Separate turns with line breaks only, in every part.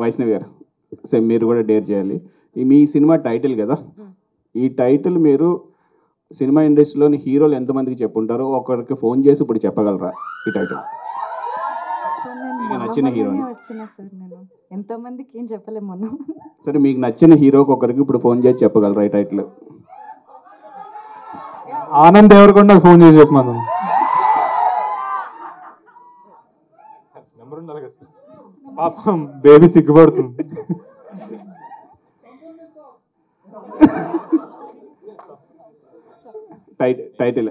వైష్ణవి గారు సేమ్ మీరు కూడా డేర్ చేయాలి. మీ సినిమా టైటిల్ కదా, ఈ టైటిల్ మీరు సినిమా ఇండస్ట్రీలోని హీరోలు ఎంతమందికి చెప్పుంటారో ఒకరికి ఫోన్ చేసి ఇప్పుడు చెప్పగలరా ఈ టైటిల్? మీకు నచ్చిన హీరో
ఎంతమందికి ఏం చెప్పలేము మనం.
సరే, మీకు నచ్చిన హీరోకి ఒకరికి ఇప్పుడు ఫోన్ చేసి చెప్పగలరా ఈ టైటిల్?
ఆనంద్ దేవరకొండకు ఫోన్ చేసి చెప్పమను. నెంబర్ ఉండాలి కదా, పాపం బేబీ సిగ్గుపడుతుంది.
టైటిల్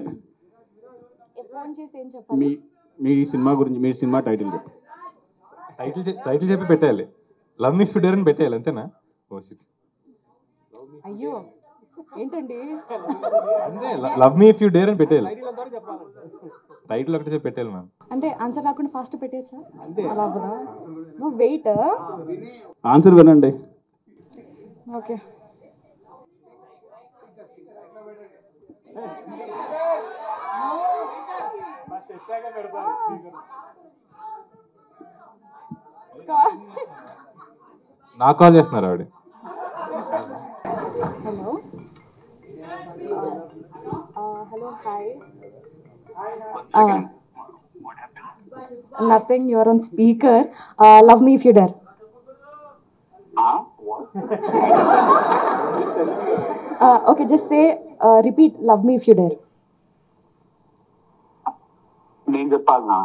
ఫోన్ చేసి ఏం చెప్పాలి?
మీ సినిమా గురించి, మీ సినిమా టైటిల్ చెప్పు.
టైటిల్ చెప్పి పెట్టేయాలి. Love me if you dare అని పెట్టేయాలి, అంతేనా?
అయ్యో ఏంటండి,
అంతే, love me if you dare అని పెట్టేయాలి. టైటిల్ ఒకటి చెప్పి పెట్టేయాలి మ్యామ్.
అంటే ఆన్సర్ రాకుండా ఫాస్ట్ పెట్టేయచ్చా? అలా అవ్వదా? నువ్వు వెయిట్,
ఆన్సర్ వినండి.
ఓకే.
నాకు కాల్ చేస్తున్నారు ఆవిడ.
Hello hello hi. Nothing, your on speaker. Love me if you dare. Okay, just say repeat, love me if you dare.
నేను చెప్పాలనా?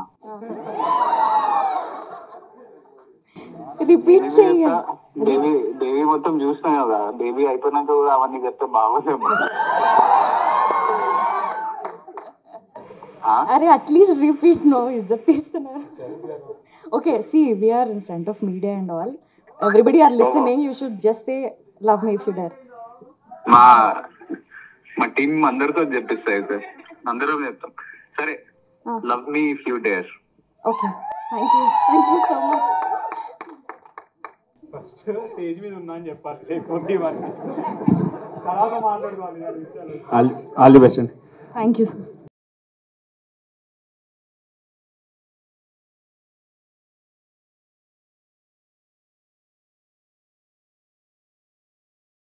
రిపీట్ చేయండి.
దేవి మొత్తం చూసినా కదా, దేవి అయిపోయినాక కూడా అవన్నీ చెప్తే బాగోలేము.
అరే అట్లీస్ట్ రిపీట్. నో ఇజ్జత్ తీస్తున్నారు. Okay, C V R in front of media and all, everybody are listening. You should just say love me if you dare.
మా టీం అందరితో చెప్పిస్తాయి సార్, అందరం చెప్తాం. సరే, love me if you dare.
Okay, thank you so much.
First stage మీద ఉన్నా అని చెప్పాలి, లేకపోతే ఇవన్నీ తర్వాత మాట్లాడుకోవాలి.
ఆల్ ది బెస్ట్ అండి.
Thank you sir.